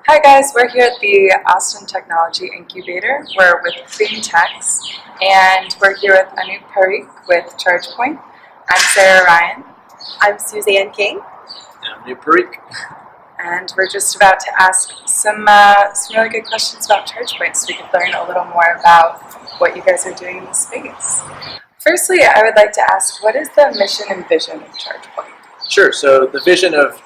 Hi guys, we're here at the Austin Technology Incubator. We're with CleanTX and we're here with Anup Parikh with ChargePoint. I'm Sarah Ryan. I'm Suzanne King. And I'm Parikh. And we're just about to ask some really good questions about ChargePoint so we can learn a little more about what you guys are doing in the space. Firstly, I would like to ask, what is the mission and vision of ChargePoint? Sure, so the mission of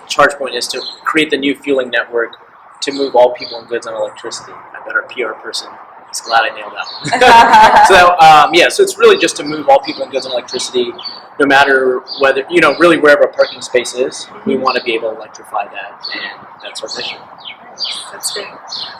ChargePoint is to create the new fueling network to move all people and goods on electricity. I bet our PR person is glad I nailed that one. So it's really just to move all people and goods on electricity, no matter whether, really wherever a parking space is, we want to be able to electrify that, and that's our mission. That's great.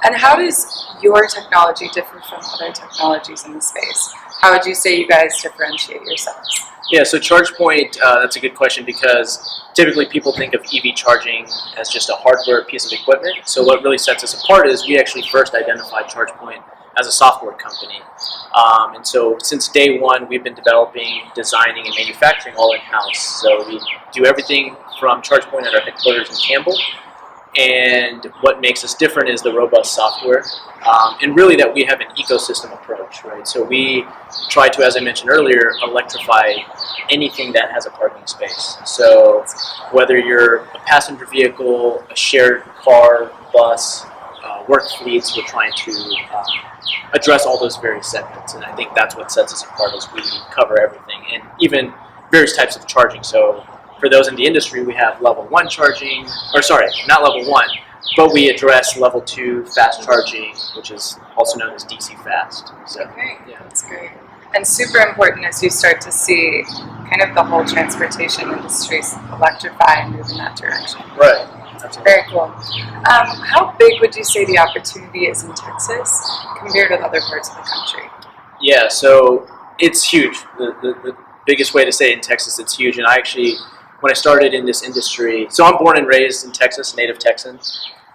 And how does your technology differ from other technologies in the space? How would you say you guys differentiate yourselves? Yeah, so ChargePoint, that's a good question because typically people think of EV charging as just a hardware piece of equipment. So what really sets us apart is we actually first identified ChargePoint as a software company. And so since day one, we've been developing, designing, and manufacturing all in-house. So we do everything from ChargePoint at our headquarters in Campbell. And what makes us different is the robust software, and really that we have an ecosystem approach, right? So we try to, as I mentioned earlier, electrify anything that has a parking space. So whether you're a passenger vehicle, a shared car, bus, work fleets, we're trying to address all those various segments. And I think that's what sets us apart is we cover everything, and even various types of charging. So for those in the industry, we have level 1 charging, or sorry, not level 1, but we address level 2 fast charging, which is also known as DC fast. So, okay, yeah, that's great. And super important as you start to see kind of the whole transportation industry electrify and move in that direction. Right. Absolutely. Very cool. How big would you say the opportunity is in Texas compared with other parts of the country? Yeah, so it's huge. The biggest way to say it in Texas, it's huge. And I actually, when I started in this industry, so I'm born and raised in Texas, native Texan,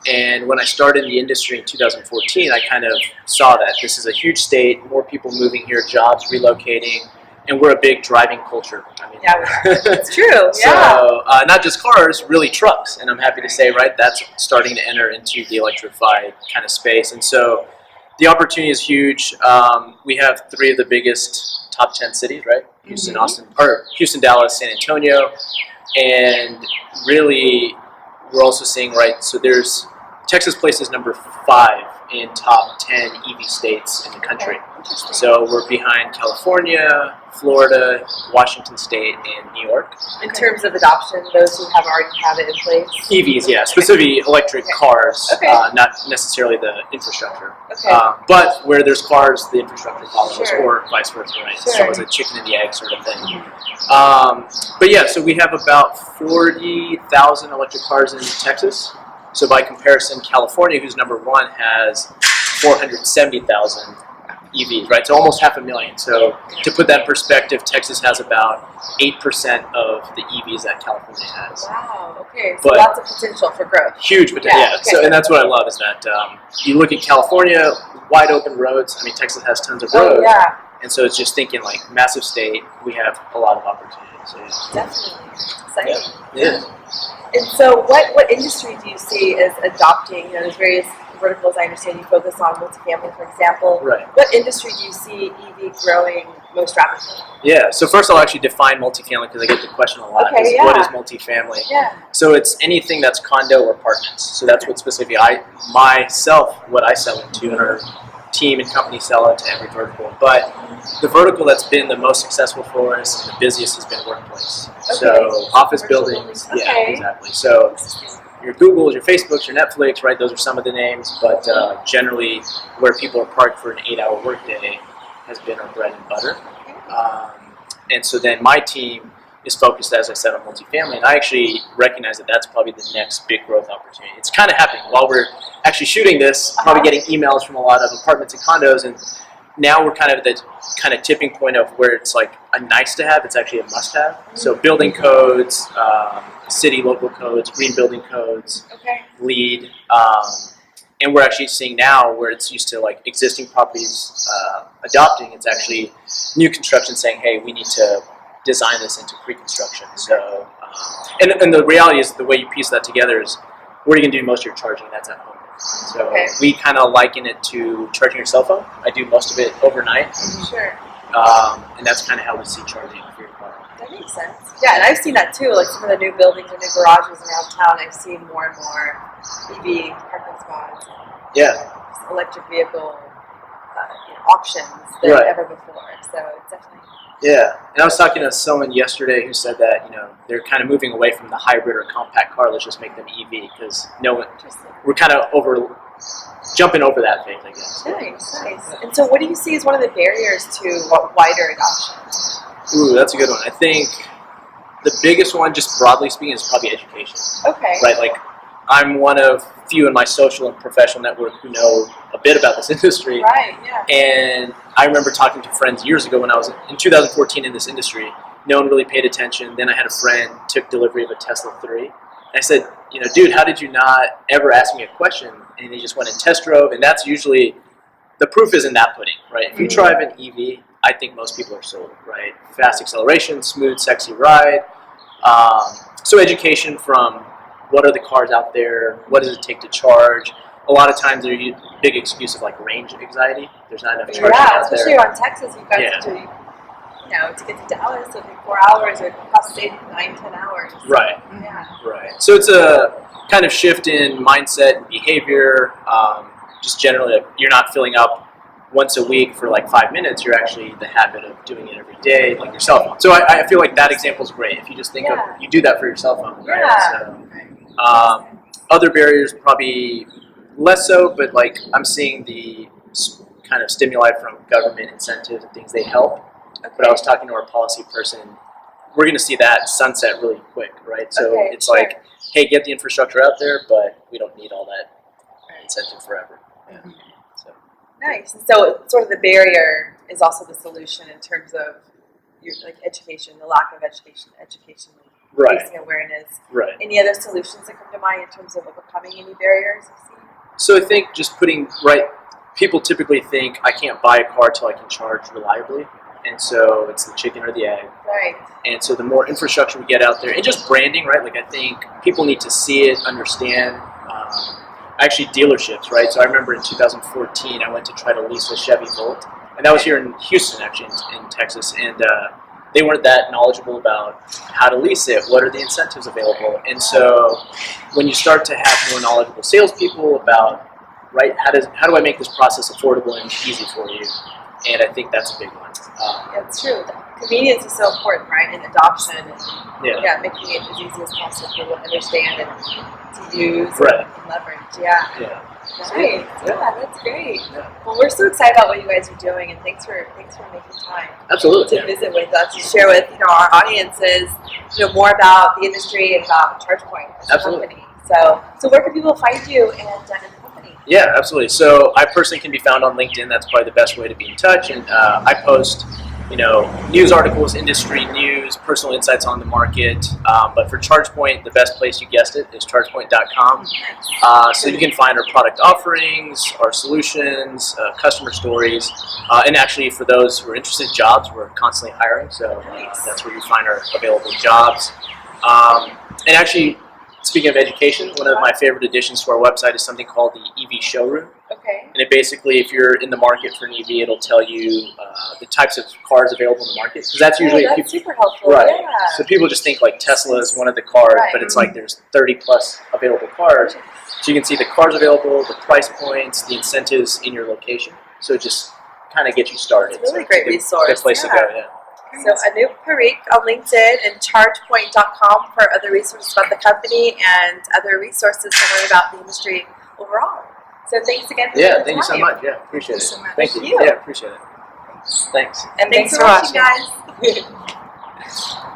and when I started in the industry in 2014, I kind of saw that this is a huge state, more people moving here, jobs relocating, and we're a big driving culture. I mean, yeah, it's true. So not just cars, really trucks, and I'm happy to say, right, that's starting to enter into the electrified kind of space, and so the opportunity is huge. We have 3 of the biggest top 10 cities, right? Houston, Austin, or Houston, Dallas, San Antonio. And really, we're also seeing, right, so Texas places number 5 in top 10 EV states in the country. So we're behind California, Florida, Washington State, and New York. In terms of adoption, those who already have it in place? EVs, yeah, specifically electric cars, not necessarily the infrastructure. Okay. But where there's cars, the infrastructure follows, Sure. or vice versa, right? Sure. So it's a chicken and the egg sort of thing. But yeah, so we have about 40,000 electric cars in Texas. So by comparison, California, who's number 1, has 470,000 EVs, right? So almost 500,000. So to put that in perspective, Texas has about 8% of the EVs that California has. Wow, okay. So lots of potential for growth. Huge potential, yeah. Okay. So, and that's what I love is that you look at California, wide open roads. I mean, Texas has tons of roads. Oh, yeah. And so it's just thinking like massive state, we have a lot of opportunities. So, Definitely. Exciting. Yeah. And so what industry do you see as adopting, there's various verticals I understand you focus on, multifamily, for example. Right. What industry do you see EV growing most rapidly? Yeah, so first I'll actually define multifamily because I get the question a lot. Okay, What is multifamily? Yeah. So it's anything that's condo or apartments. So that's what specifically what I sell into, and our team and company sell into every vertical. But the vertical that's been the most successful for us and the busiest has been workplace. Okay. So office buildings, Okay. yeah, exactly. So your Googles, your Facebooks, your Netflix, right? Those are some of the names, but generally where people are parked for an 8-hour workday has been our bread and butter. And so then my team is focused, as I said, on multifamily, and I actually recognize that that's probably the next big growth opportunity. It's kind of happening while we're actually shooting this, probably getting emails from a lot of apartments and condos, and now we're kind of at the kind of tipping point of where it's like a nice to have, it's actually a must have. So building codes, city local codes, green building codes, LEED, and we're actually seeing now where it's used to like existing properties adopting, it's actually new construction saying, hey, we need to design this into pre-construction. So, and the reality is the way you piece that together is where are you going to do most of your charging? That's at home. So Okay. we kind of liken it to charging your cell phone. I do most of it overnight, Sure. and that's kind of how we see charging for your car. That makes sense. Yeah, and I've seen that too. Like some of the new buildings or new garages around town, I've seen more and more EV parking spots, Yeah. electric vehicle options than Right. ever before. So it's definitely. Yeah, and I was talking to someone yesterday who said that they're kind of moving away from the hybrid or compact car. Let's just make them EV because Interesting. we're kind of jumping over that phase, I guess. Nice, nice. And so, what do you see as one of the barriers to wider adoption? Ooh, that's a good one. I think the biggest one, just broadly speaking, is probably education. Okay. Right, like I'm one of few in my social and professional network who know a bit about this industry. Right. Yeah. And I remember talking to friends years ago when I was in 2014 in this industry. No one really paid attention. Then I had a friend took delivery of a Tesla 3. And I said, dude, how did you not ever ask me a question? And he just went and test drove. And that's usually, the proof is in that pudding, right? If you drive an EV, I think most people are sold, right? Fast acceleration, smooth, sexy ride. So education from what are the cars out there? What does it take to charge? A lot of times there's a big excuse of like range anxiety. There's not enough charging Yeah, out there. especially around Texas, you guys Yeah. to get to Dallas, it'll take 4 hours. It costs 9-10 hours. Right, Yeah. right. So it's a kind of shift in mindset and behavior. Just generally, like, you're not filling up once a week for like 5 minutes. You're actually in the habit of doing it every day, like your cell phone. So I feel like that example is great. If you just think of, you do that for your cell phone, right? Yeah. So, other barriers probably less so, but like I'm seeing the kind of stimuli from government incentives and things, they help. Okay. But I was talking to our policy person, we're going to see that sunset really quick, right? So Okay, it's sure. like, hey, get the infrastructure out there, but we don't need all that incentive forever. Yeah. So. Nice. And so, sort of the barrier is also the solution in terms of your education, the lack of education, Right. raising awareness. Right. Any other solutions that come to mind in terms of overcoming any barriers you see? So I think just people typically think I can't buy a car till I can charge reliably. And so it's the chicken or the egg. Right. And so the more infrastructure we get out there, and just branding, right? Like I think people need to see it, understand. Actually, dealerships, right? So I remember in 2014, I went to try to lease a Chevy Volt, and that was here in Houston, actually, in Texas, and they weren't that knowledgeable about how to lease it. What are the incentives available? And so when you start to have more knowledgeable salespeople about, right, how do I make this process affordable and easy for you? And I think that's a big one. It's true. Convenience is so important, right? And adoption and making it as easy as possible for people to understand and to use and leverage. Yeah. Yeah. Nice. Yeah, that's great. Yeah. Well, we're so excited about what you guys are doing, and thanks for making time. Absolutely. To visit with us, to share with our audiences, more about the industry and about ChargePoint as a company. So where can people find you and the company? Yeah, absolutely. So I personally can be found on LinkedIn. That's probably the best way to be in touch. And I post, news articles, industry news, personal insights on the market. But for ChargePoint, the best place, you guessed it, is ChargePoint.com. So you can find our product offerings, our solutions, customer stories, and actually for those who are interested in jobs, we're constantly hiring. So that's where you find our available jobs. And actually, speaking of education, one of my favorite additions to our website is something called the EV Showroom. Okay. And it basically, if you're in the market for an EV, it'll tell you the types of cars available in the market. Because that's usually that's super helpful. Right. Yeah. So people just think like Tesla is one of the cars, but it's like there's 30 plus available cars. So you can see the cars available, the price points, the incentives in your location. So it just kind of gets you started. It's a really great resource. Good place to go. Yeah. So Anup, Parikh on LinkedIn and ChargePoint.com for other resources about the company and other resources to learn about the industry overall. So thanks again for thank you so much. Yeah, appreciate it. so much. Thank you. Yeah, appreciate it. Thanks. And thanks for watching, guys.